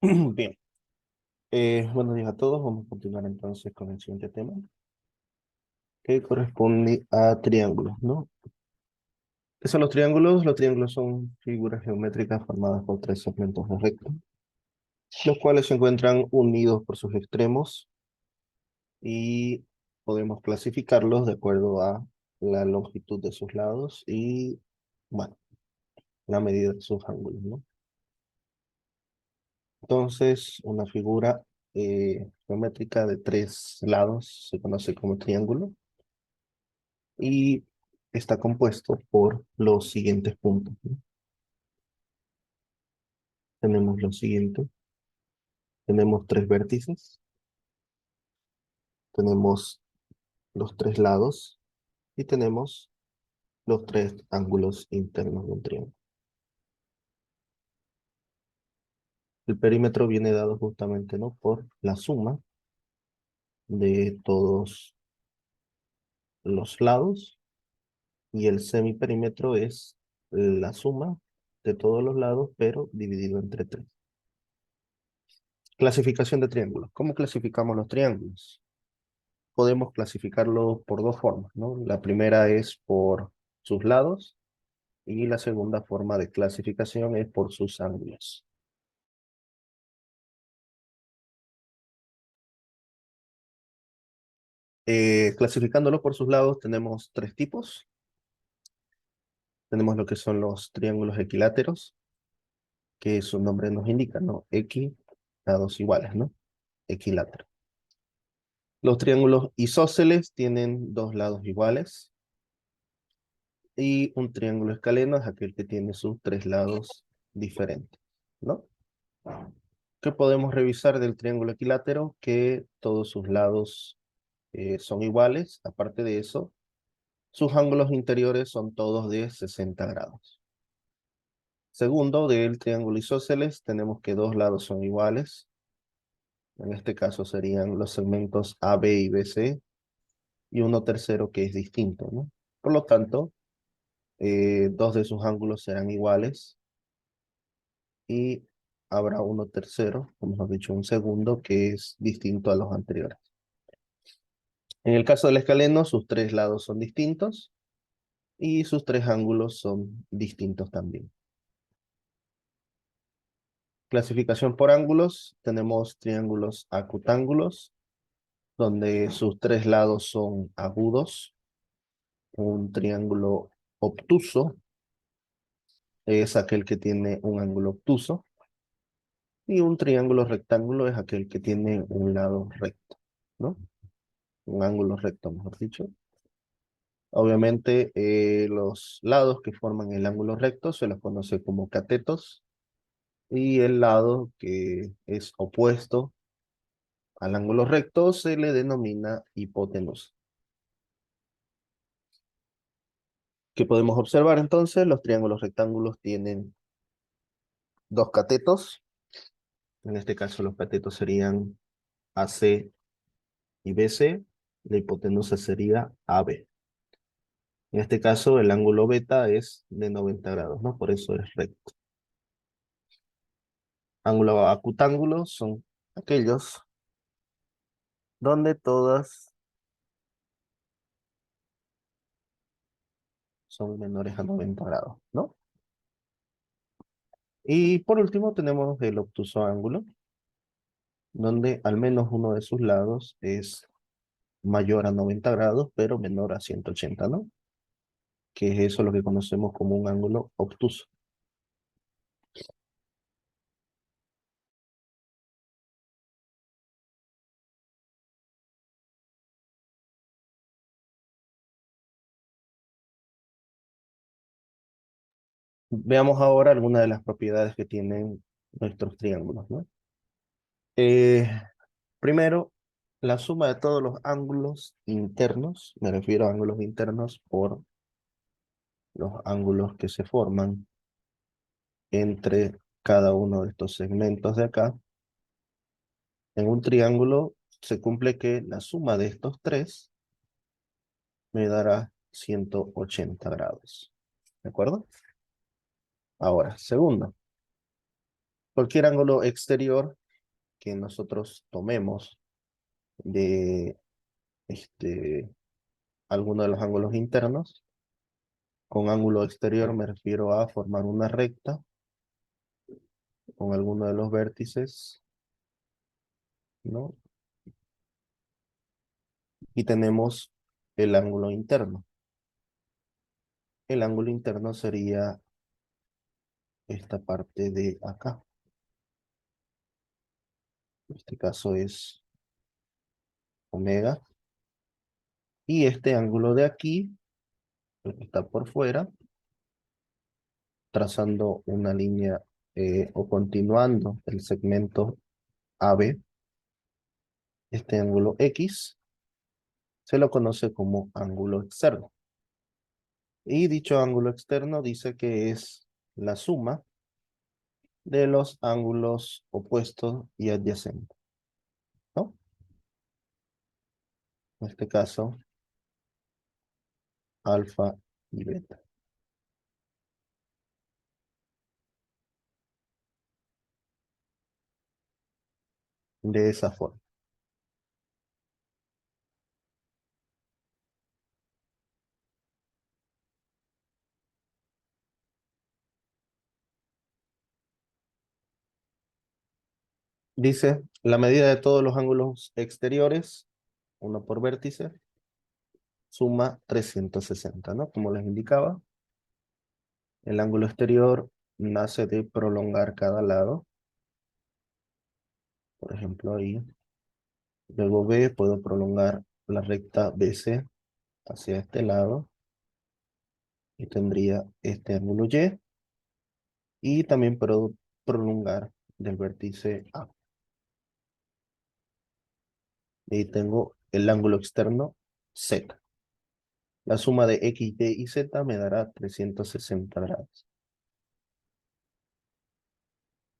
Bien, buenos días a todos. Vamos a continuar entonces con el siguiente tema, que corresponde a triángulos, ¿no? ¿Qué son los triángulos? Los triángulos son figuras geométricas formadas por tres segmentos de recto, los cuales se encuentran unidos por sus extremos y podemos clasificarlos de acuerdo a la longitud de sus lados y, bueno, la medida de sus ángulos, ¿no? Entonces, una figura geométrica de tres lados se conoce como triángulo y está compuesto por los siguientes puntos, ¿no? Tenemos lo siguiente, tenemos tres vértices, tenemos los tres lados y tenemos los tres ángulos internos de un triángulo. El perímetro viene dado justamente, ¿no?, por la suma de todos los lados y el semiperímetro es la suma de todos los lados, pero dividido entre tres. Clasificación de triángulos. ¿Cómo clasificamos los triángulos? Podemos clasificarlos por dos formas, ¿no? La primera es por sus lados y la segunda forma de clasificación es por sus ángulos. Clasificándolos por sus lados tenemos tres tipos. Tenemos lo que son los triángulos equiláteros, que su nombre nos indica, ¿no? Lados iguales, ¿no? Equilátero. Los triángulos isósceles tienen dos lados iguales y un triángulo escaleno es aquel que tiene sus tres lados diferentes, ¿no? ¿Qué podemos revisar del triángulo equilátero? Que todos sus lados son iguales. Aparte de eso, sus ángulos interiores son todos de 60 grados. Segundo, del triángulo isósceles tenemos que dos lados son iguales. En este caso serían los segmentos AB y BC y uno tercero que es distinto, ¿no? Por lo tanto, dos de sus ángulos serán iguales y habrá uno tercero, como hemos dicho, un segundo que es distinto a los anteriores. En el caso del escaleno, sus tres lados son distintos y sus tres ángulos son distintos también. Clasificación por ángulos, tenemos triángulos acutángulos, donde sus tres lados son agudos. Un triángulo obtuso es aquel que tiene un ángulo obtuso. Y un triángulo rectángulo es aquel que tiene un lado recto, ¿no? Un ángulo recto, mejor dicho. Obviamente, los lados que forman el ángulo recto se los conoce como catetos y el lado que es opuesto al ángulo recto se le denomina hipotenusa. ¿Qué podemos observar entonces? Los triángulos rectángulos tienen dos catetos. En este caso los catetos serían AC y BC. La hipotenusa sería AB. En este caso, el ángulo beta es de 90 grados, ¿no? Por eso es recto. Ángulo acutángulo son aquellos donde todas son menores a 90 grados, ¿no? Y por último tenemos el obtuso ángulo, donde al menos uno de sus lados es mayor a 90 grados, pero menor a 180, ¿no? Que es eso lo que conocemos como un ángulo obtuso. Veamos ahora algunas de las propiedades que tienen nuestros triángulos, ¿no? Eh, Primero, la suma de todos los ángulos internos, me refiero a ángulos internos por los ángulos que se forman entre cada uno de estos segmentos de acá. En un triángulo se cumple que la suma de estos tres me dará 180 grados. ¿De acuerdo? Ahora, segundo, Cualquier ángulo exterior que nosotros tomemos de alguno de los ángulos internos, con ángulo exterior me refiero a formar una recta con alguno de los vértices, ¿no? Y tenemos el ángulo interno. El ángulo interno sería esta parte de acá. En este caso es omega. Y este ángulo de aquí, el que está por fuera, trazando una línea o continuando el segmento AB, este ángulo X, se lo conoce como ángulo externo. Y dicho ángulo externo dice que es la suma de los ángulos opuestos y adyacentes, ¿no? En este caso, alfa y beta. De esa forma. Dice, la medida de todos los ángulos exteriores, uno por vértice, suma 360, ¿no? Como les indicaba, el ángulo exterior nace de prolongar cada lado. Por ejemplo, ahí. Luego B, puedo prolongar la recta BC hacia este lado. Y tendría este ángulo Y. Y también puedo prolongar del vértice A. Y tengo el ángulo externo Z. La suma de X, Y y Z me dará 360 grados.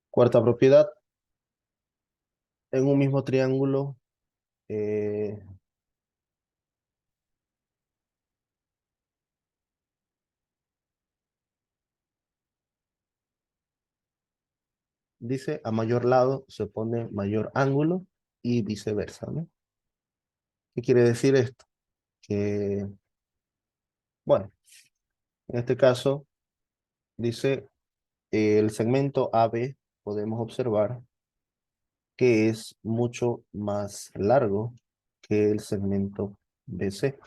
Cuarta propiedad. En un mismo triángulo, eh, dice a mayor lado se pone mayor ángulo y viceversa, ¿no? ¿Qué quiere decir esto? Que, bueno, en este caso dice el segmento AB, podemos observar que es mucho más largo que el segmento BC.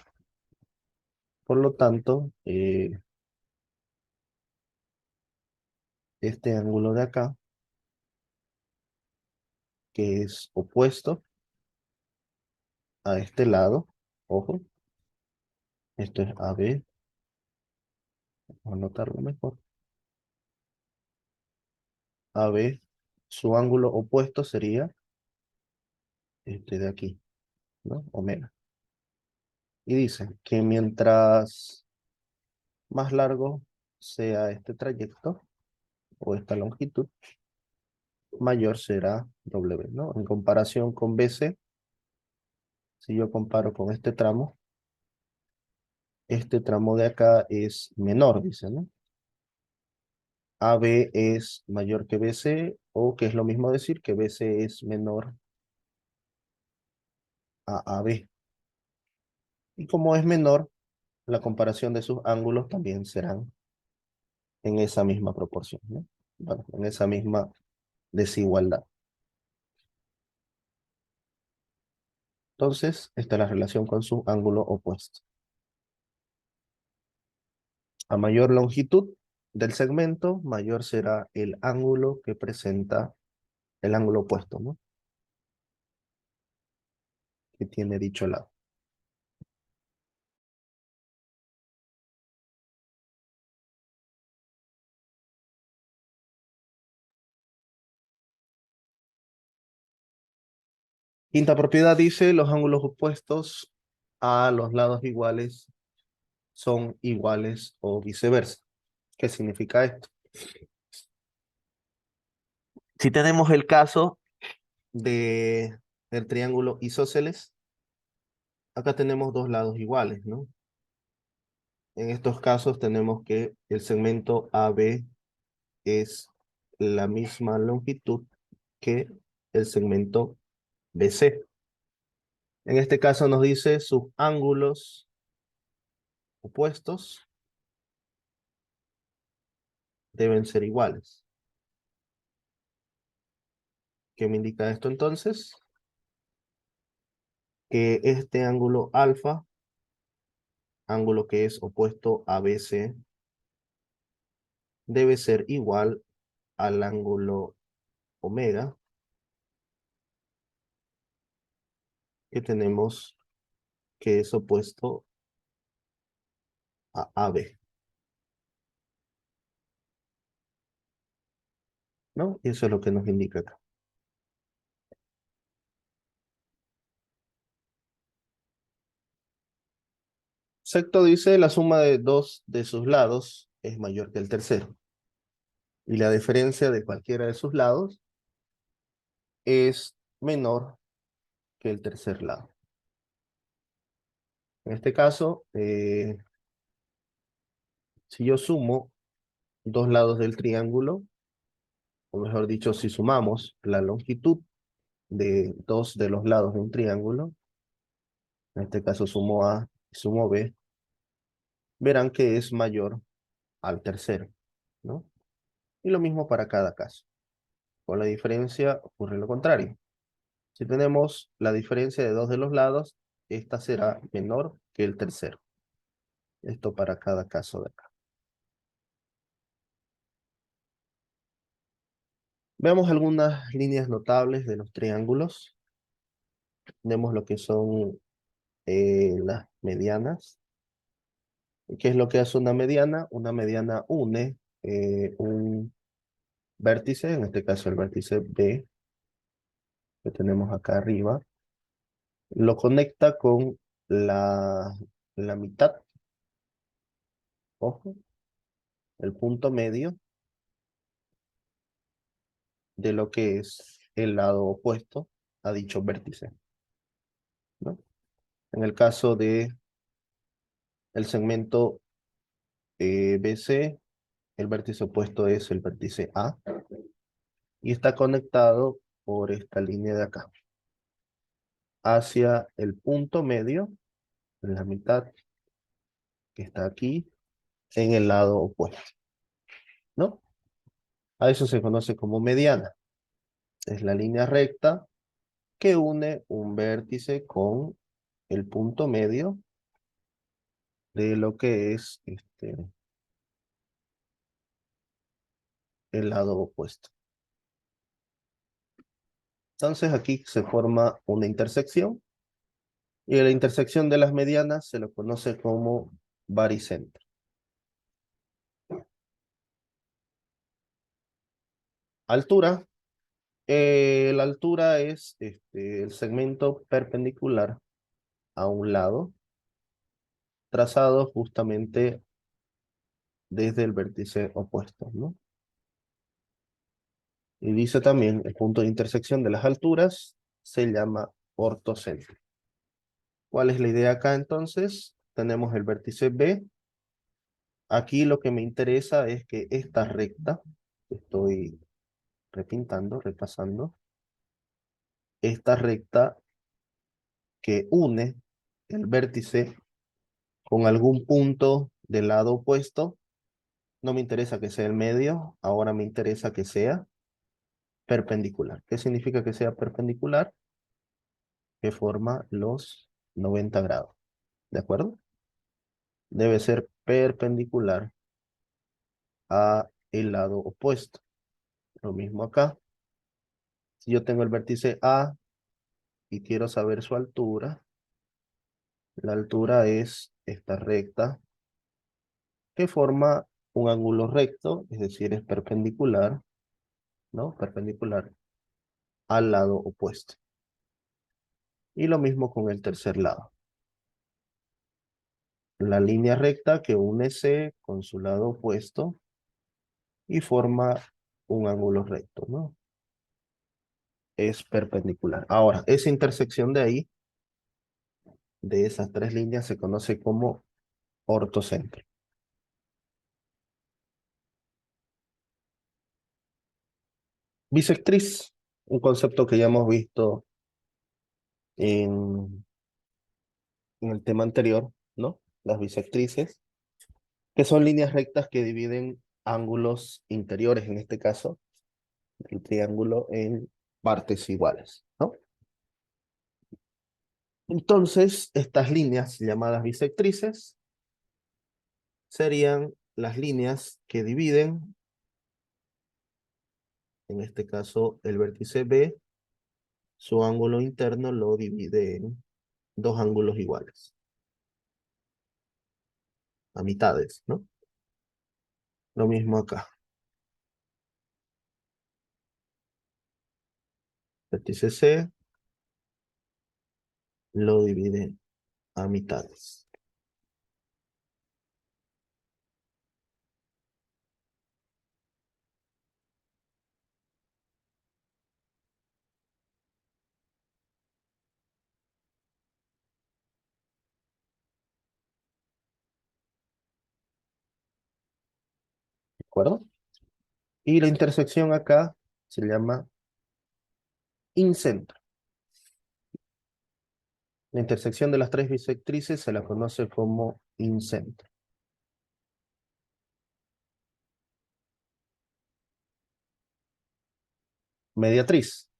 Por lo tanto, este ángulo de acá, que es opuesto a este lado, ojo, esto es AB, vamos a anotarlo mejor. AB, su ángulo opuesto sería este de aquí, ¿no? Omega. Y dice que mientras más largo sea este trayecto o esta longitud, mayor será W, ¿no? En comparación con BC, si yo comparo con este tramo de acá es menor, dice, ¿no? AB es mayor que BC, o que es lo mismo decir que BC es menor a AB. Y como es menor, la comparación de sus ángulos también serán en esa misma proporción, ¿no? Bueno, en esa misma desigualdad. Entonces, esta es la relación con su ángulo opuesto. A mayor longitud del segmento, mayor será el ángulo que presenta el ángulo opuesto, ¿no? Que tiene dicho lado. Quinta propiedad dice, los ángulos opuestos a los lados iguales son iguales o viceversa. ¿Qué significa esto? Si tenemos el caso de el triángulo isósceles, acá tenemos dos lados iguales, ¿no? En estos casos tenemos que el segmento AB es la misma longitud que el segmento BC. En este caso nos dice sus ángulos opuestos deben ser iguales. ¿Qué me indica esto entonces? Que este ángulo alfa, ángulo que es opuesto a BC, debe ser igual al ángulo omega que tenemos que es opuesto a AB, ¿no? Y eso es lo que nos indica acá. Sexto dice la suma de dos de sus lados es mayor que el tercero. Y la diferencia de cualquiera de sus lados es menor que el tercer lado. En este caso, si yo sumo dos lados del triángulo, o mejor dicho, si sumamos la longitud de dos de los lados de un triángulo, en este caso sumo A y sumo B, verán que es mayor al tercero, ¿no? Y lo mismo para cada caso. Con la diferencia ocurre lo contrario. Si tenemos la diferencia de dos de los lados, esta será menor que el tercero. Esto para cada caso de acá. Veamos algunas líneas notables de los triángulos. Vemos lo que son las medianas. ¿Qué es lo que hace una mediana? Una mediana une un vértice, en este caso el vértice B, que tenemos acá arriba, lo conecta con la mitad, ojo, el punto medio de lo que es el lado opuesto a dicho vértice, ¿no? En el caso de el segmento BC, el vértice opuesto es el vértice A y está conectado por esta línea de acá hacia el punto medio, en la mitad que está aquí, en el lado opuesto, ¿no? A eso se conoce como mediana. Es la línea recta que une un vértice con el punto medio de lo que es el lado opuesto. Entonces aquí se forma una intersección y la intersección de las medianas se lo conoce como baricentro. Altura. La altura es el segmento perpendicular a un lado, trazado justamente desde el vértice opuesto, ¿no? Y dice también el punto de intersección de las alturas se llama ortocentro. ¿Cuál es la idea acá entonces? Tenemos el vértice B. Aquí lo que me interesa es que esta recta, estoy repintando, repasando, esta recta que une el vértice con algún punto del lado opuesto, no me interesa que sea el medio, ahora me interesa que sea perpendicular. ¿Qué significa que sea perpendicular? Que forma los 90 grados, ¿de acuerdo? Debe ser perpendicular a el lado opuesto. Lo mismo acá. Si yo tengo el vértice A y quiero saber su altura, la altura es esta recta que forma un ángulo recto, es decir, es perpendicular, ¿no? Perpendicular al lado opuesto. Y lo mismo con el tercer lado. La línea recta que une C con su lado opuesto y forma un ángulo recto, ¿no? Es perpendicular. Ahora, esa intersección de ahí, de esas tres líneas, se conoce como ortocentro. Bisectriz, un concepto que ya hemos visto en, en el tema anterior, ¿no? Las bisectrices, que son líneas rectas que dividen ángulos interiores, en este caso, el triángulo en partes iguales, ¿no? Entonces, estas líneas llamadas bisectrices serían las líneas que dividen, en este caso, el vértice B, su ángulo interno lo divide en dos ángulos iguales, a mitades, ¿no? Lo mismo acá. Vértice C lo divide a mitades. ¿De acuerdo? Y la intersección acá se llama incentro. La intersección de las tres bisectrices se la conoce como incentro. Mediatriz.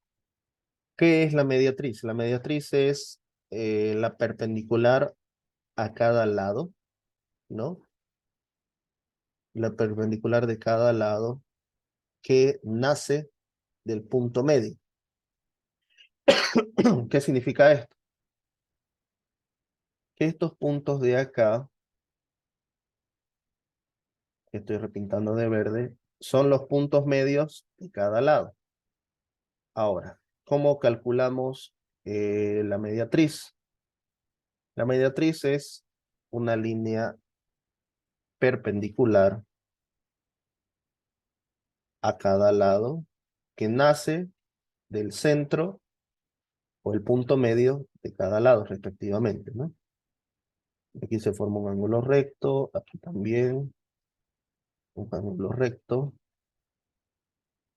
¿Qué es la mediatriz? La mediatriz es la perpendicular a cada lado, ¿no? La perpendicular de cada lado que nace del punto medio. ¿Qué significa esto? Que estos puntos de acá, que estoy repintando de verde, son los puntos medios de cada lado. Ahora, ¿cómo calculamos la mediatriz? La mediatriz es una línea perpendicular a cada lado que nace del centro o el punto medio de cada lado, respectivamente, ¿no? Aquí se forma un ángulo recto, aquí también un ángulo recto,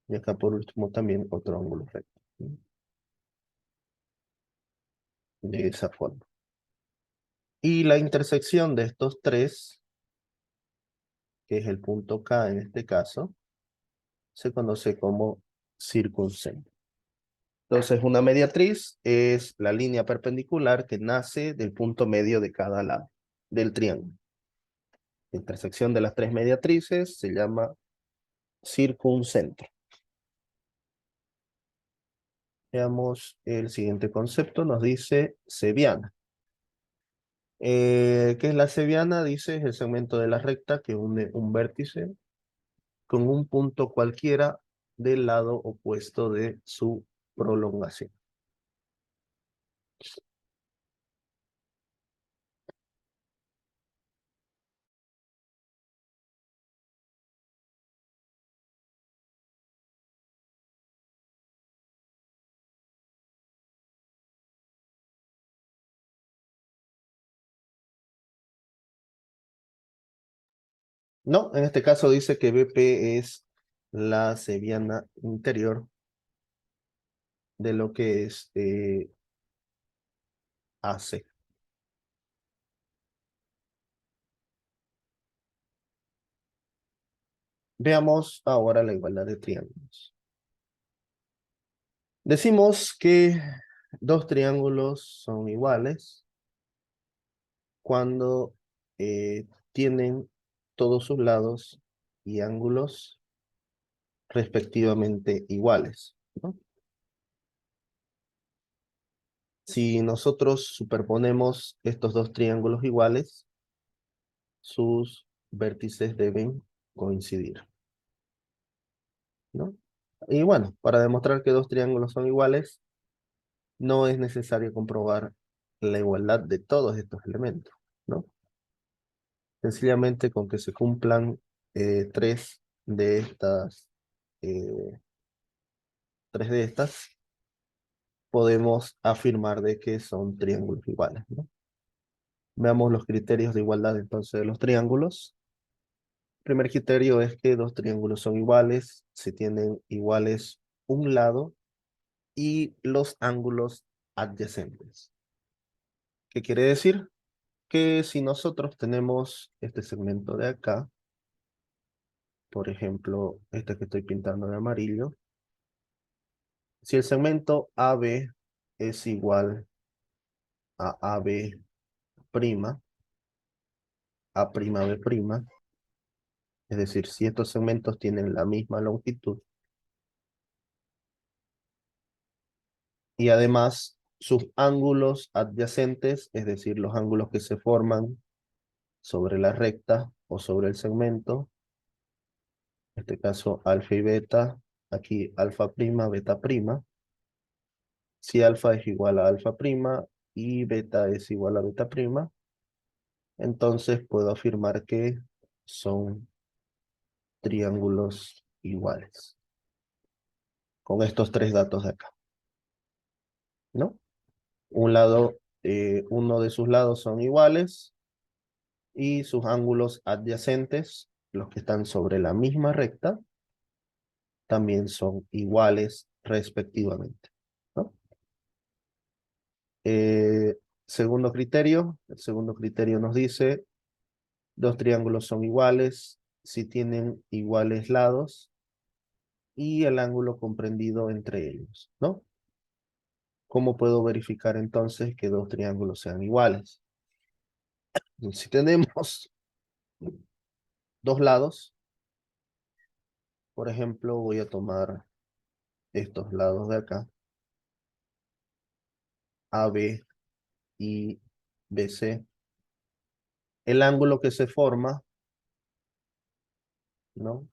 y acá por último también otro ángulo recto, ¿no? De esa forma. Y la intersección de estos tres, que es el punto K en este caso, se conoce como circuncentre. Entonces, una mediatriz es la línea perpendicular que nace del punto medio de cada lado del triángulo. La intersección de las tres mediatrices se llama circuncentro. Veamos el siguiente concepto, nos dice cebiana. ¿Qué es la cebiana? Dice, es el segmento de la recta que une un vértice con un punto cualquiera del lado opuesto de su prolongación. No, en este caso dice que BP es la cebiana interior de lo que es AC. Veamos ahora la igualdad de triángulos. Decimos que dos triángulos son iguales cuando tienen todos sus lados y ángulos respectivamente iguales, ¿no? Si nosotros superponemos estos dos triángulos iguales, sus vértices deben coincidir, ¿no? Y bueno, para demostrar que dos triángulos son iguales, no es necesario comprobar la igualdad de todos estos elementos, ¿no? Sencillamente con que se cumplan tres de estas, eh, podemos afirmar de que son triángulos iguales, ¿no? Veamos los criterios de igualdad entonces de los triángulos. El primer criterio es que dos triángulos son iguales si tienen iguales un lado y los ángulos adyacentes. ¿Qué quiere decir? Que si nosotros tenemos este segmento de acá, por ejemplo, este que estoy pintando de amarillo, si el segmento AB es igual a AB', A'B', es decir, si estos segmentos tienen la misma longitud y además sus ángulos adyacentes, es decir, los ángulos que se forman sobre la recta o sobre el segmento, en este caso alfa y beta, aquí alfa prima, beta prima. Si alfa es igual a alfa prima y beta es igual a beta prima, entonces puedo afirmar que son triángulos iguales, con estos tres datos de acá, ¿no? Uno de sus lados son iguales y sus ángulos adyacentes, los que están sobre la misma recta, también son iguales respectivamente, ¿no? Eh, Segundo criterio, el segundo criterio nos dice, dos triángulos son iguales si tienen iguales lados y el ángulo comprendido entre ellos, ¿no? ¿Cómo puedo verificar entonces que dos triángulos sean iguales? Si tenemos dos lados, por ejemplo, voy a tomar estos lados de acá, AB y BC. El ángulo que se forma, ¿no?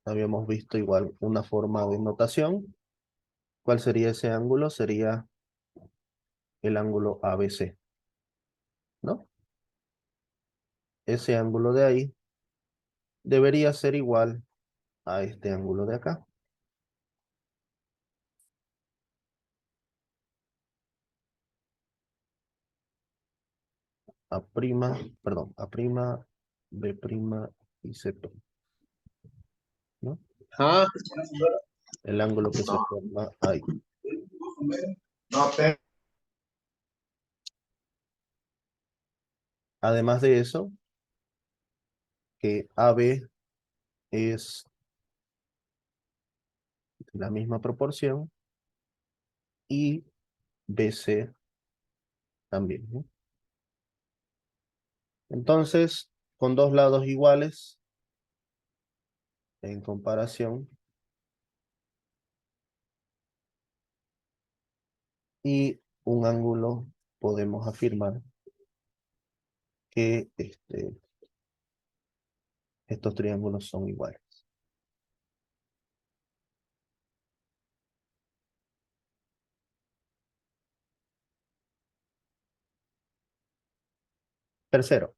Habíamos visto igual una forma de notación. ¿Cuál sería ese ángulo? Sería el ángulo ABC, ¿no? Ese ángulo de ahí debería ser igual a este ángulo de acá. A prima, perdón, A prima, B prima y C prima, ¿no? Ah, El ángulo que se forma ahí. no te. Además de eso, que AB es la misma proporción y BC también, ¿no? Entonces, con dos lados iguales, en comparación, y un ángulo, podemos afirmar que estos triángulos son iguales. Tercero,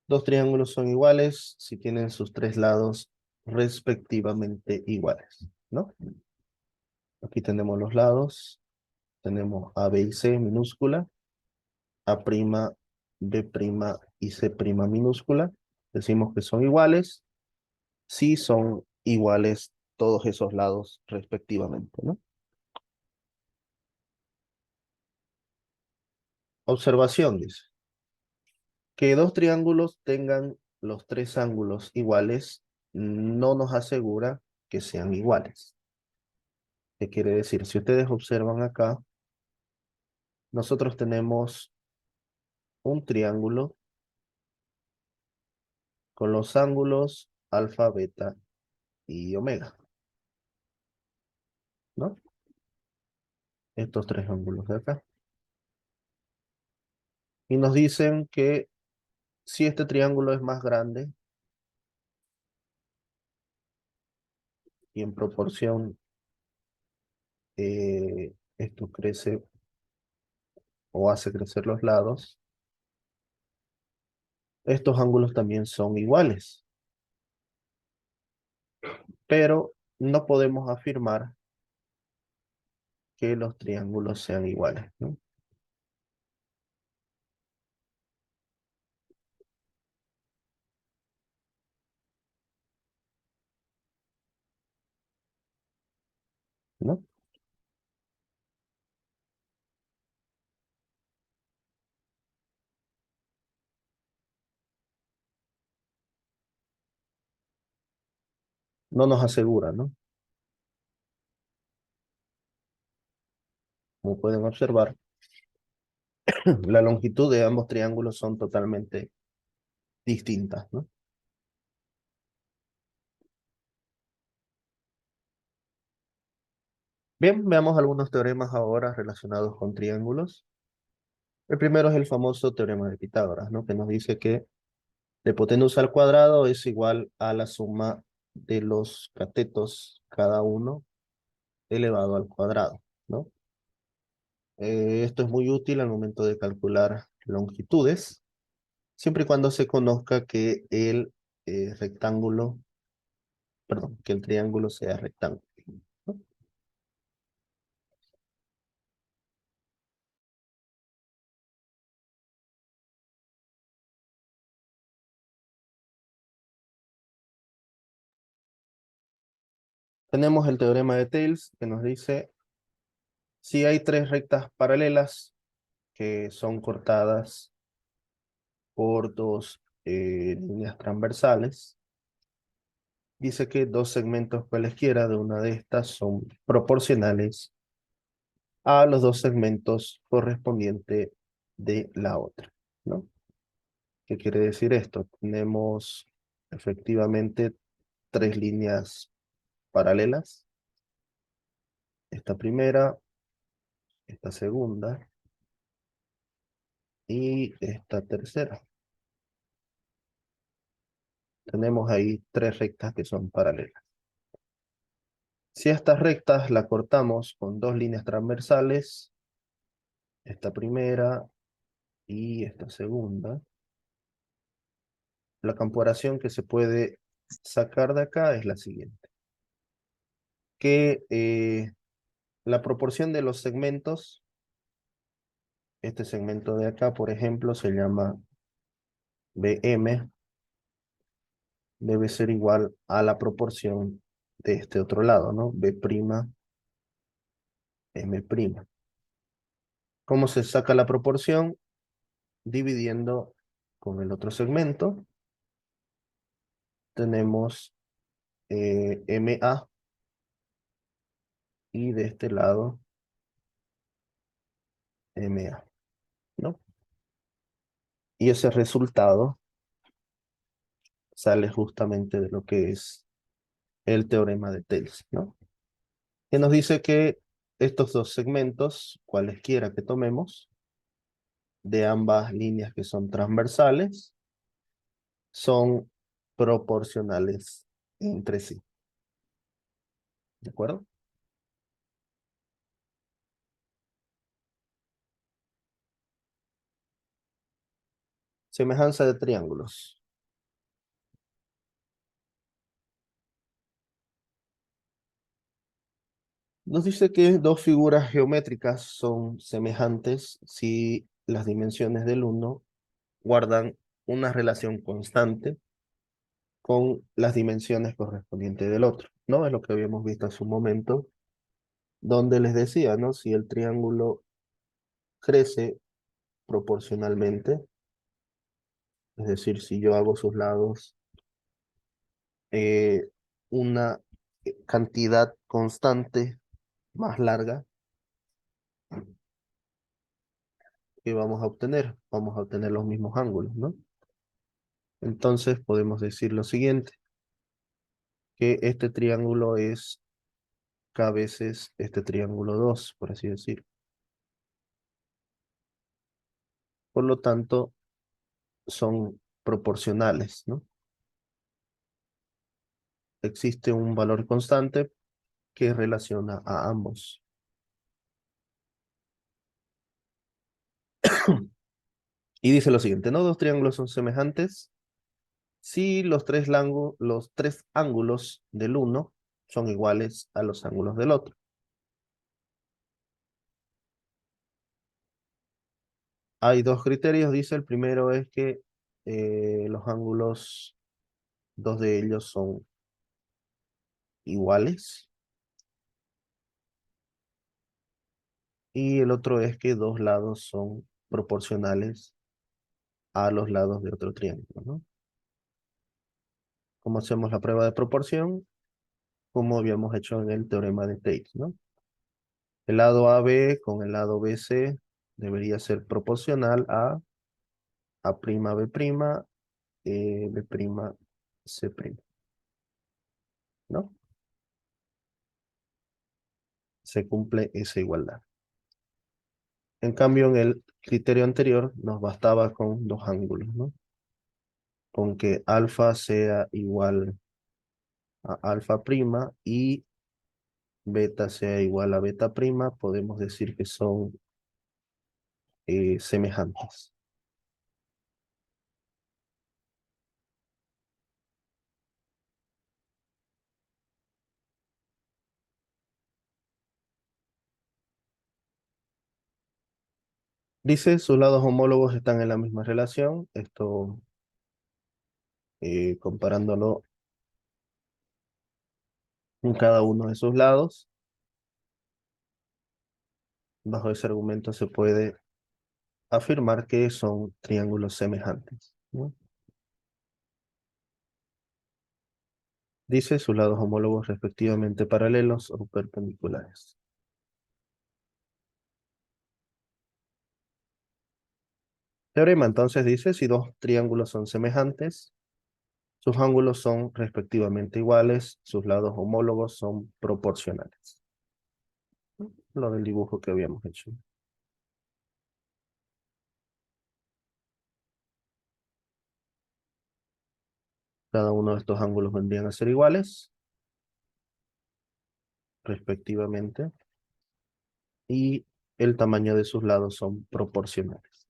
dos triángulos son iguales si tienen sus tres lados respectivamente iguales, ¿no? Aquí tenemos los lados, tenemos A, B y C minúscula, A', B' y C' minúscula. Decimos que son iguales si son iguales todos esos lados respectivamente, ¿no? Observación, dice. Que dos triángulos tengan los tres ángulos iguales no nos asegura que sean iguales. ¿Qué quiere decir? Si ustedes observan acá, nosotros tenemos un triángulo con los ángulos alfa, beta y omega, ¿no? Estos tres ángulos de acá. Y nos dicen que si este triángulo es más grande y en proporción esto crece o hace crecer los lados, estos ángulos también son iguales, pero no podemos afirmar que los triángulos sean iguales, ¿no? ¿no? No nos asegura, ¿no? Como pueden observar, la longitud de ambos triángulos son totalmente distintas, ¿no? Bien, veamos algunos teoremas ahora relacionados con triángulos. El primero es el famoso teorema de Pitágoras, ¿no? Que nos dice que la hipotenusa al cuadrado es igual a la suma de los catetos, cada uno elevado al cuadrado, ¿no? Esto es muy útil al momento de calcular longitudes, siempre y cuando se conozca que el rectángulo, perdón, que el triángulo sea rectángulo, ¿no? Tenemos el teorema de Thales que nos dice si hay tres rectas paralelas que son cortadas por dos líneas transversales, dice que dos segmentos cualesquiera de una de estas son proporcionales a los dos segmentos correspondientes de la otra, ¿no? ¿Qué quiere decir esto? Tenemos efectivamente tres líneas paralelas. Esta primera, esta segunda y esta tercera. Tenemos ahí tres rectas que son paralelas. Si estas rectas las cortamos con dos líneas transversales, esta primera y esta segunda, la comparación que se puede sacar de acá es la siguiente. Que la proporción de los segmentos, este segmento de acá, por ejemplo, se llama BM, debe ser igual a la proporción de este otro lado, ¿no? B', M'. ¿Cómo se saca la proporción? Dividiendo con el otro segmento. Tenemos MA y de este lado MA, ¿no? Y ese resultado sale justamente de lo que es el teorema de Thales, ¿no? Que nos dice que estos dos segmentos, cualesquiera que tomemos, de ambas líneas que son transversales, son proporcionales entre sí. ¿De acuerdo? Semejanza de triángulos. Nos dice que dos figuras geométricas son semejantes si las dimensiones del uno guardan una relación constante con las dimensiones correspondientes del otro, ¿no? Es lo que habíamos visto hace un momento, donde les decía, ¿no? Si el triángulo crece proporcionalmente, es decir, si yo hago sus lados eh, una cantidad constante más larga, ¿qué vamos a obtener? Vamos a obtener los mismos ángulos, ¿no? Entonces podemos decir lo siguiente, que este triángulo es K veces este triángulo 2, por así decir. Por lo tanto, son proporcionales, ¿no? Existe un valor constante que relaciona a ambos. Y dice lo siguiente, ¿no? Dos triángulos son semejantes si los tres ángulos del uno son iguales a los ángulos del otro. Hay dos criterios, dice. El primero es que los ángulos, dos de ellos son iguales. Y el otro es que dos lados son proporcionales a los lados de otro triángulo, ¿no? ¿Cómo hacemos la prueba de proporción? Como habíamos hecho en el teorema de Tate, ¿no? El lado AB con el lado BC debería ser proporcional a A', B', B', C', ¿no? Se cumple esa igualdad. En cambio, en el criterio anterior nos bastaba con dos ángulos, ¿no? Con que alfa sea igual a alfa prima y beta sea igual a beta prima, podemos decir que son semejantes. Dice, sus lados homólogos están en la misma relación. Esto comparándolo en cada uno de sus lados. Bajo ese argumento se puede afirmar que son triángulos semejantes, ¿no? Dice sus lados homólogos respectivamente paralelos o perpendiculares. Teorema entonces dice, si dos triángulos son semejantes, sus ángulos son respectivamente iguales, sus lados homólogos son proporcionales. Lo del dibujo que habíamos hecho. Cada uno de estos ángulos vendrían a ser iguales, respectivamente, y el tamaño de sus lados son proporcionales.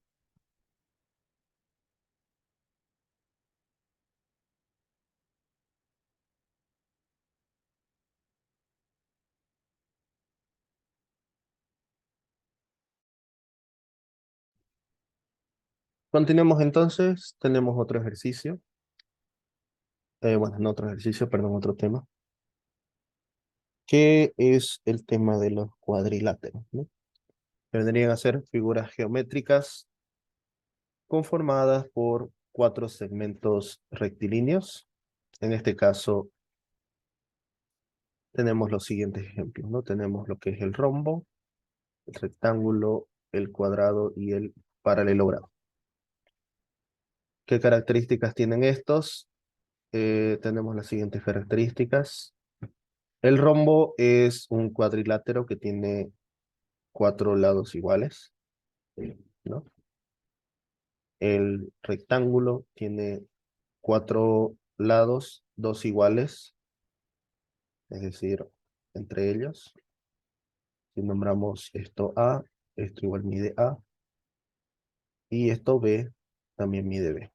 Continuemos entonces, tenemos otro ejercicio. Bueno, no otro ejercicio, perdón, otro tema, que es el tema de los cuadriláteros, ¿no? Que vendrían a ser figuras geométricas conformadas por cuatro segmentos rectilíneos. En este caso, tenemos los siguientes ejemplos, ¿no? Tenemos lo que es el rombo, el rectángulo, el cuadrado y el paralelogramo. ¿Qué características tienen estos? Tenemos las siguientes características. El rombo es un cuadrilátero que tiene cuatro lados iguales, ¿no? El rectángulo tiene cuatro lados, dos iguales, es decir, entre ellos. Si nombramos esto A, esto igual mide A, y esto B también mide B,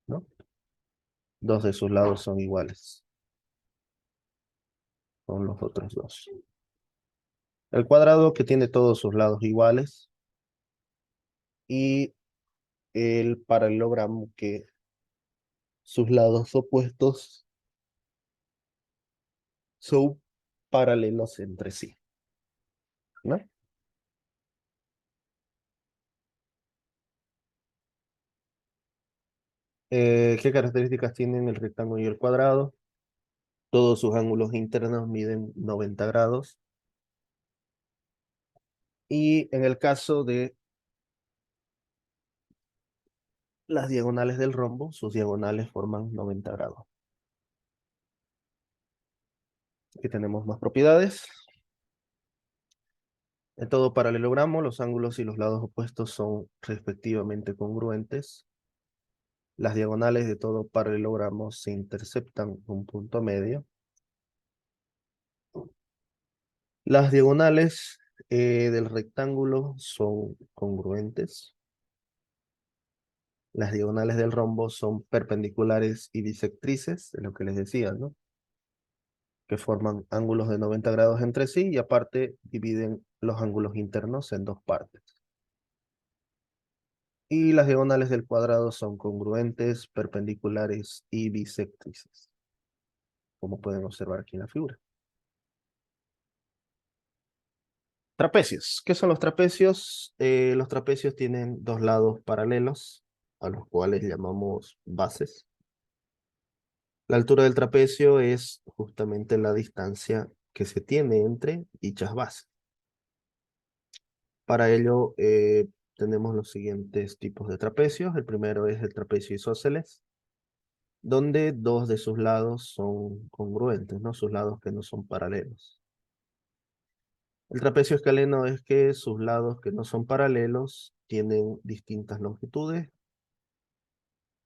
¿no? Dos de sus lados son iguales con los otros dos. El cuadrado que tiene todos sus lados iguales y el paralelogramo que sus lados opuestos son paralelos entre sí, ¿no? ¿Qué características tienen el rectángulo y el cuadrado? Todos sus ángulos internos miden 90 grados. Y en el caso de las diagonales del rombo, sus diagonales forman 90 grados. Aquí tenemos más propiedades. En todo paralelogramo, los ángulos y los lados opuestos son respectivamente congruentes. Las diagonales de todo paralelogramo se interceptan un punto medio. Las diagonales del rectángulo son congruentes. Las diagonales del rombo son perpendiculares y bisectrices, es lo que les decía, ¿no? Que forman ángulos de 90 grados entre sí y aparte dividen los ángulos internos en dos partes. Y las diagonales del cuadrado son congruentes, perpendiculares y bisectrices, como pueden observar aquí en la figura. Trapecios. ¿Qué son los trapecios? Los trapecios tienen dos lados paralelos, a los cuales llamamos bases. La altura del trapecio es justamente la distancia que se tiene entre dichas bases. Para ello, tenemos los siguientes tipos de trapecios. El primero es el trapecio isósceles, donde dos de sus lados son congruentes, ¿no? Sus lados que no son paralelos. El trapecio escaleno es que sus lados que no son paralelos tienen distintas longitudes,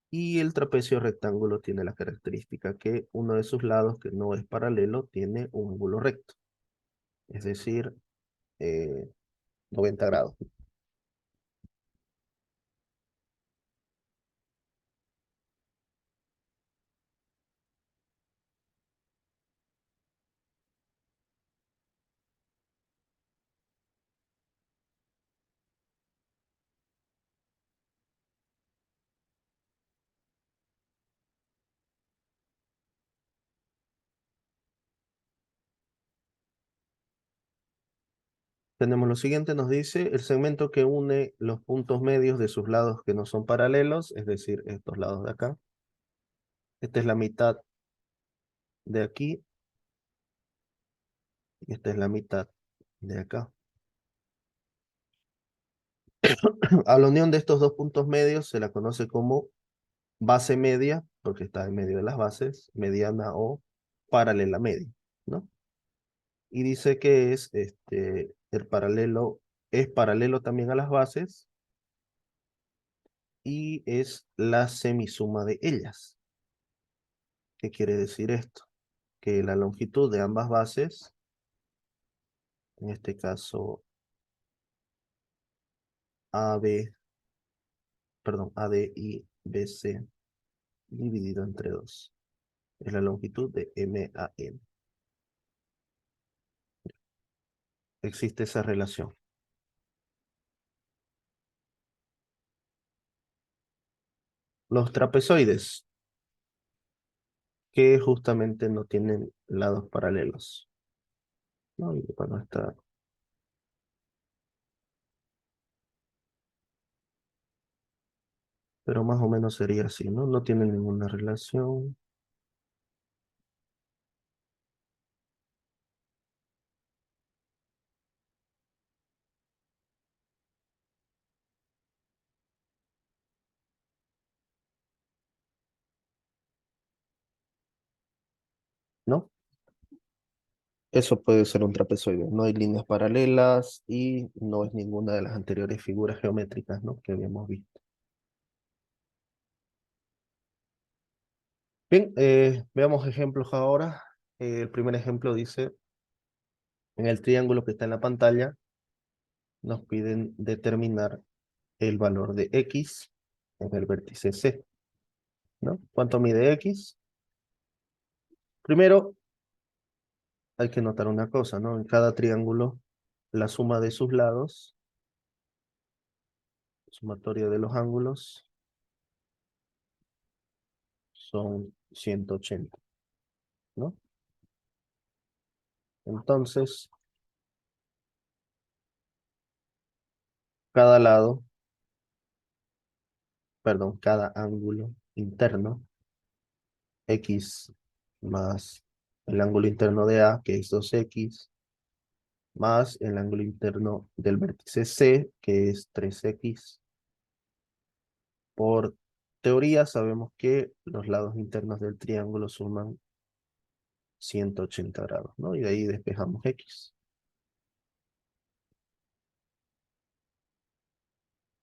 y el trapecio rectángulo tiene la característica que uno de sus lados que no es paralelo tiene un ángulo recto, es decir, 90 grados. Tenemos lo siguiente, nos dice el segmento que une los puntos medios de sus lados que no son paralelos, es decir, estos lados de acá. Esta es la mitad de aquí y esta es la mitad de acá. A la unión de estos dos puntos medios se la conoce como base media, porque está en medio de las bases, mediana o paralela media, ¿no? Y dice que es el paralelo, es paralelo también a las bases y es la semisuma de ellas. ¿Qué quiere decir esto? Que la longitud de ambas bases, en este caso AB, perdón, AD y BC, dividido entre 2, es la longitud de MAN. Existe esa relación. Los trapezoides, que justamente no tienen lados paralelos, ¿no? Y cuando está, pero más o menos sería así, ¿no? No tienen ninguna relación. ¿No? Eso puede ser un trapezoide. No hay líneas paralelas y no es ninguna de las anteriores figuras geométricas, ¿no?, que habíamos visto. Bien, veamos ejemplos ahora. El primer ejemplo dice, en el triángulo que está en la pantalla, nos piden determinar el valor de X en el vértice C, ¿no? ¿Cuánto mide X? Primero, hay que notar una cosa, ¿no? En cada triángulo, la suma de sus lados, sumatoria de los ángulos, son 180, ¿no? Entonces, cada lado, perdón, cada ángulo interno, X más el ángulo interno de A, que es 2X, más el ángulo interno del vértice C, que es 3X. Por teoría sabemos que los lados internos del triángulo suman 180 grados, ¿no? Y de ahí despejamos X.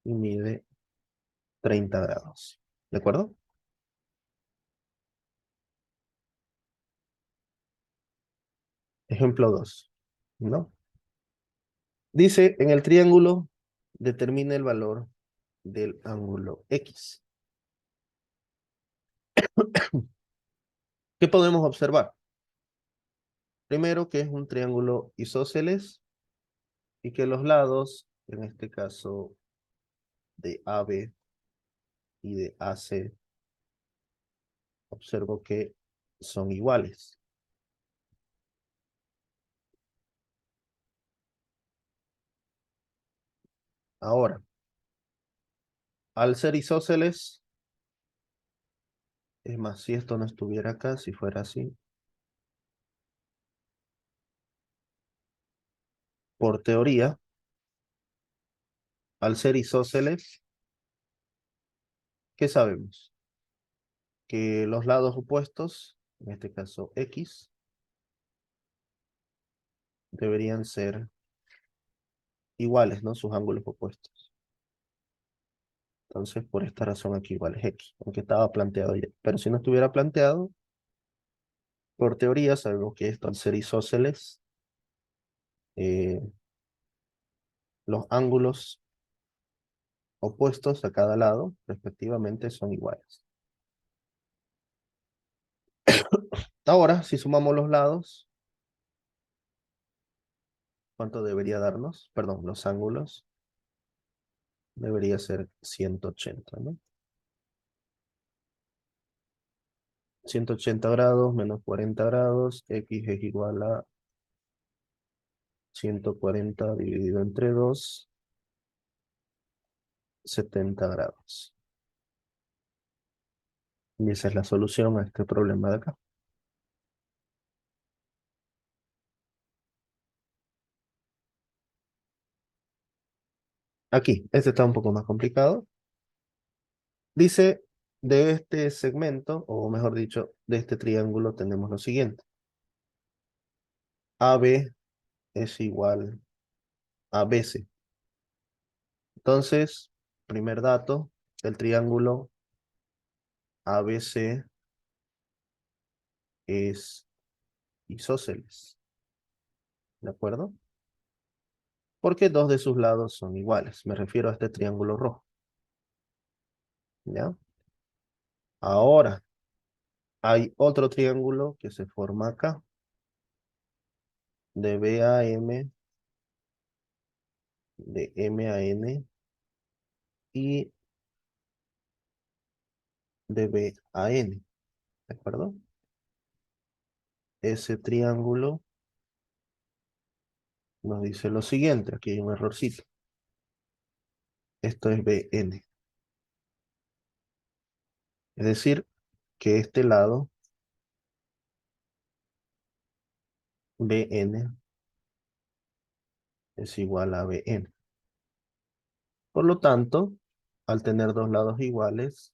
Y mide 30 grados. ¿De acuerdo? Ejemplo 2, ¿no? Dice, en el triángulo, determina el valor del ángulo X. ¿Qué podemos observar? Primero, que es un triángulo isósceles y que los lados, en este caso de AB y de AC, observo que son iguales. Ahora, al ser isósceles, es más, si esto no estuviera acá, si fuera así, por teoría, al ser isósceles, ¿qué sabemos? Que los lados opuestos, en este caso X, deberían ser iguales, ¿no? Sus ángulos opuestos. Entonces, por esta razón aquí igual es X, aunque estaba planteado ya. Pero si no estuviera planteado, por teoría sabemos que esto al ser isósceles, eh, los ángulos opuestos a cada lado, respectivamente, son iguales. Ahora, si sumamos los lados, ¿cuánto debería darnos? Perdón, los ángulos. Debería ser 180, ¿no? 180 grados menos 40 grados, X es igual a 140 dividido entre 2, 70 grados. Y esa es la solución a este problema de acá. Aquí, este está un poco más complicado. Dice, de este segmento, o mejor dicho, de este triángulo tenemos lo siguiente. AB es igual a BC. Entonces, primer dato, el triángulo ABC es isósceles. ¿De acuerdo? Porque dos de sus lados son iguales. Me refiero a este triángulo rojo. ¿Ya? Ahora, hay otro triángulo que se forma acá. De B a M, de M a N y de B a N. ¿De acuerdo? Ese triángulo nos dice lo siguiente. Aquí hay un errorcito. Esto es BN. Es decir, que este lado, BN, es igual a BN. Por lo tanto, al tener dos lados iguales,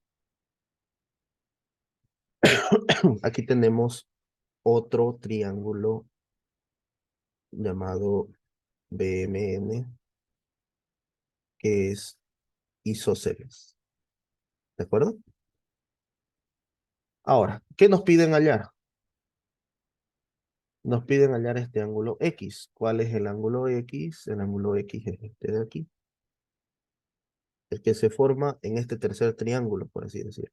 aquí tenemos otro triángulo llamado BMN, que es isósceles. ¿De acuerdo? Ahora, ¿qué nos piden hallar? Nos piden hallar este ángulo X. ¿Cuál es el ángulo X? El ángulo X es este de aquí. El que se forma en este tercer triángulo, por así decirlo.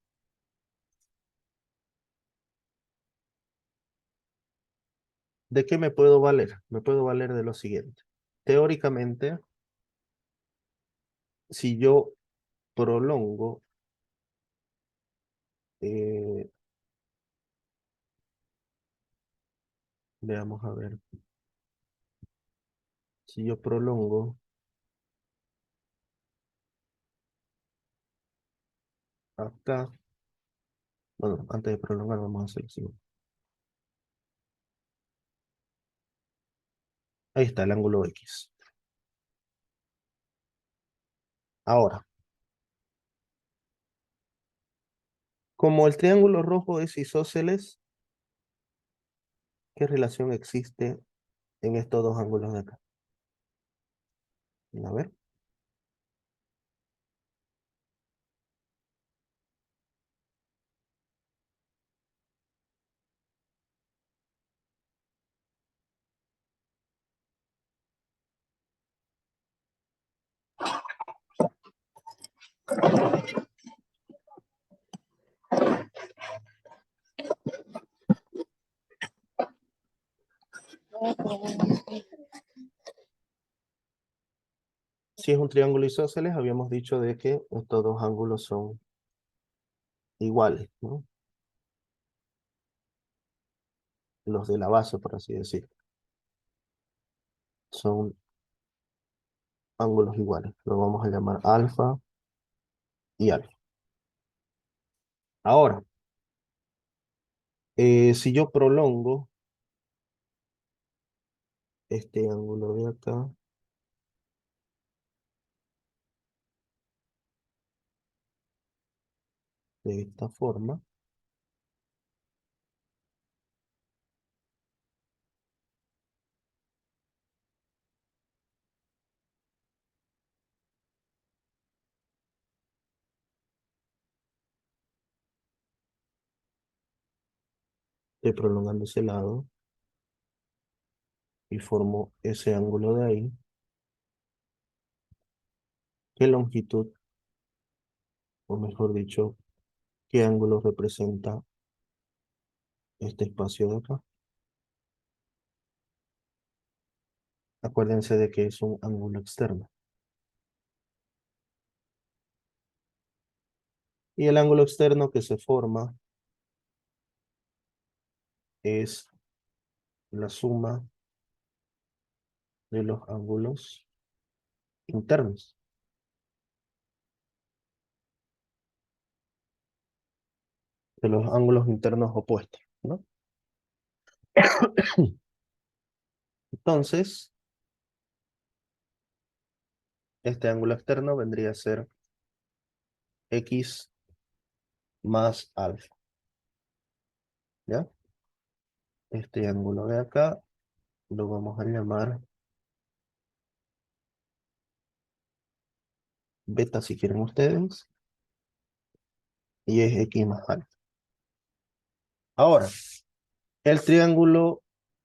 ¿De qué me puedo valer? Me puedo valer de lo siguiente. Teóricamente, si yo prolongo eh, veamos a ver. Si yo prolongo acá, bueno, antes de prolongar vamos a hacer así. Ahí está el ángulo X. Ahora, como el triángulo rojo es isósceles, ¿qué relación existe en estos dos ángulos de acá? A ver. Si es un triángulo isósceles, habíamos dicho de que estos dos ángulos son iguales, ¿no? Los de la base, por así decir. Son ángulos iguales. Lo vamos a llamar alfa y alfa. Ahora, si yo prolongo este ángulo de acá, de esta forma, estoy prolongando ese lado y formo ese ángulo de ahí. ¿Qué longitud, o mejor dicho, qué ángulo representa este espacio de acá? Acuérdense de que es un ángulo externo. Y el ángulo externo que se forma es la suma de los ángulos internos, de los ángulos internos opuestos, ¿no? Entonces, este ángulo externo vendría a ser X más alfa, ¿ya? Este ángulo de acá lo vamos a llamar beta si quieren ustedes, y es X más alfa. Ahora, el triángulo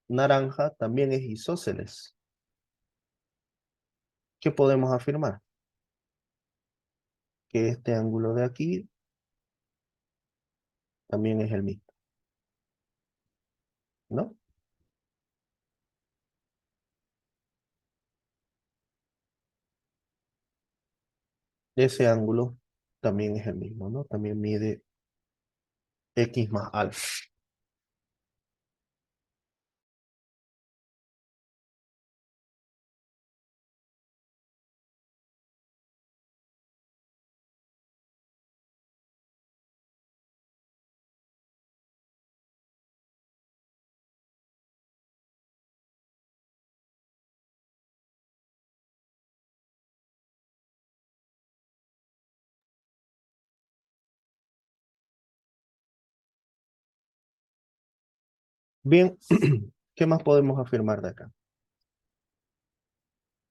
naranja también es isósceles. ¿Qué podemos afirmar? Que este ángulo de aquí también es el mismo, ¿no? Ese ángulo también es el mismo, ¿no? También mide X más alfa. Bien, ¿qué más podemos afirmar de acá?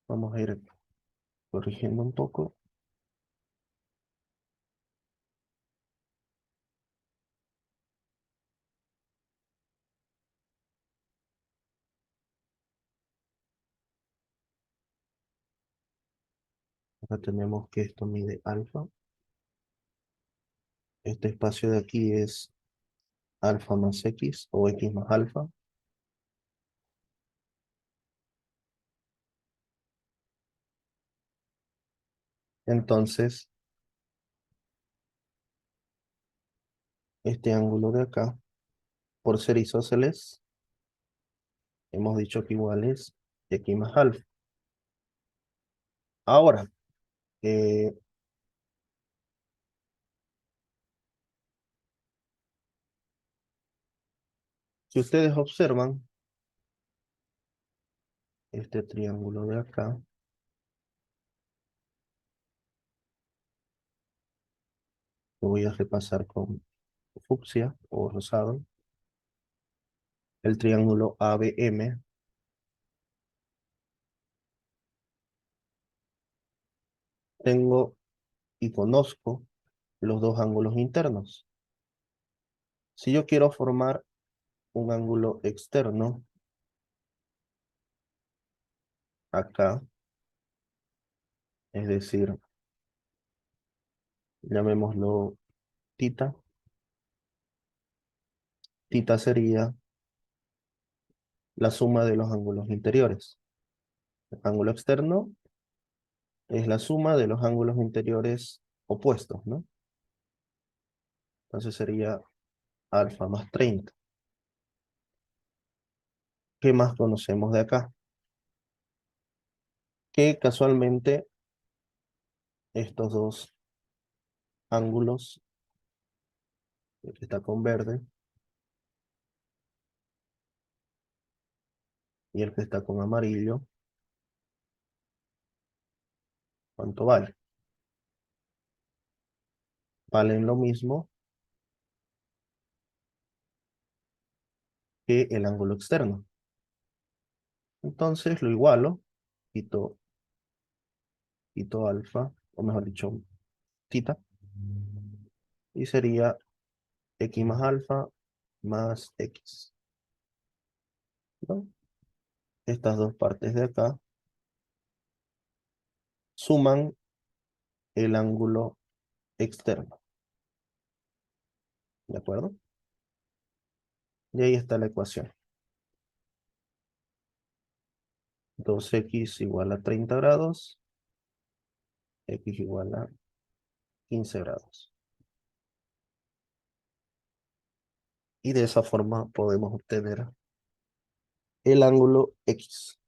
Vamos a ir corrigiendo un poco. Acá tenemos que esto mide alfa. Este espacio de aquí es alfa más X o X más alfa. Entonces, este ángulo de acá, por ser isósceles, hemos dicho que igual es X más alfa. Ahora, eh, si ustedes observan este triángulo de acá, lo voy a repasar con fucsia o rosado. El triángulo ABM, tengo y conozco los dos ángulos internos. Si yo quiero formar un ángulo externo, acá, es decir, llamémoslo tita. Tita sería la suma de los ángulos interiores. El ángulo externo es la suma de los ángulos interiores opuestos, ¿no? Entonces sería alfa más 30. ¿Qué más conocemos de acá? que casualmente estos dos ángulos, el que está con verde y el que está con amarillo, ¿cuánto vale? Valen lo mismo que el ángulo externo. Entonces lo igualo, quito, quito alfa, o mejor dicho, tita, y sería x más alfa más x, ¿no? Estas dos partes de acá suman el ángulo externo, ¿de acuerdo? Y ahí está la ecuación. 2x igual a 30 grados, x igual a 15 grados. Y de esa forma podemos obtener el ángulo X.